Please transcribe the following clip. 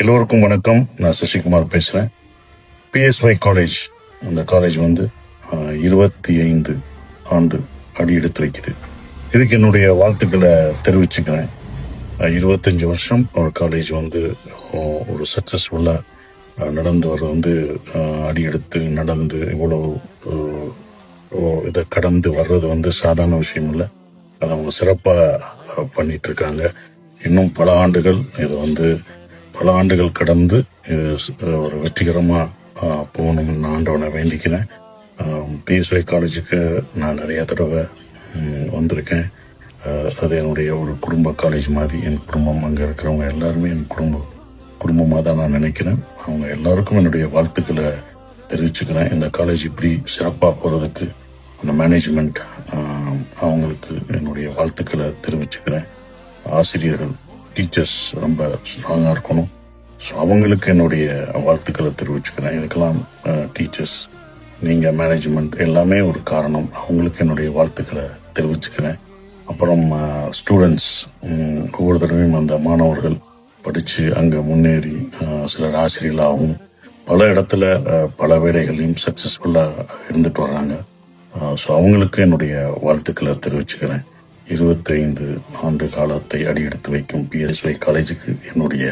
எல்லோருக்கும் வணக்கம். நான் சசிகுமார் பேசுறேன். பிஎஸ்ஒய் காலேஜ், அந்த காலேஜ் 25 ஆண்டு அடி எடுத்து வைக்குது. இதுக்கு என்னுடைய வாழ்த்துக்களை தெரிவிச்சுக்கிறேன். 25 வருஷம் ஒரு காலேஜ் ஒரு சக்சஸ்ஃபுல்லா நடந்து வர அடி எடுத்து நடந்து இவ்வளவு இதை கடந்து வர்றது சாதாரண விஷயம் இல்லை. அதை அவங்க சிறப்பா பண்ணிட்டு இருக்காங்க. இன்னும் பல ஆண்டுகள் இது பல ஆண்டுகள் கடந்து ஒரு வெற்றிகரமா போகணும்னு ஆண்டவனை வேண்டிக்கிறேன். பிஎஸ்ஒய் காலேஜுக்கு நான் நிறைய தடவை வந்திருக்கேன். அது என்னுடைய ஒரு குடும்ப காலேஜ் மாதிரி. என் குடும்பம், அங்கே இருக்கிறவங்க எல்லாருமே என் குடும்பமாக தான் நான் நினைக்கிறேன். அவங்க எல்லாருக்கும் என்னுடைய வாழ்த்துக்களை தெரிவிச்சுக்கிறேன். இந்த காலேஜ் இப்படி சிறப்பாக போகிறதுக்கு அந்த மேனேஜ்மெண்ட் அவங்களுக்கு என்னுடைய வாழ்த்துக்களை தெரிவிச்சுக்கிறேன். ஆசிரியர்கள், டீச்சர்ஸ் ரொம்ப ஸ்ட்ராங்கா இருக்கணும். ஸோ அவங்களுக்கு என்னுடைய வாழ்த்துக்களை தெரிவிச்சுக்கிறேன். இதுக்கெல்லாம் டீச்சர்ஸ், நீங்க மேனேஜ்மெண்ட் எல்லாமே ஒரு காரணம். அவங்களுக்கு என்னுடைய வாழ்த்துக்களை தெரிவிச்சுக்கிறேன். அப்புறம் ஸ்டூடெண்ட்ஸ், ஒவ்வொரு தடவையும் அந்த மாணவர்கள் படிச்சு அங்க முன்னேறி சிலர் ஆசிரியர்களாகவும் பல இடத்துல பல வேலைகளையும் சக்சஸ்ஃபுல்லா இருந்துட்டு வர்றாங்க. ஸோ அவங்களுக்கு என்னுடைய வாழ்த்துக்களை தெரிவிச்சுக்கிறேன். 25 ஆண்டு காலத்தை அடியெடுத்து வைக்கும் பிஎஸ்ஒய் காலேஜுக்கு என்னுடைய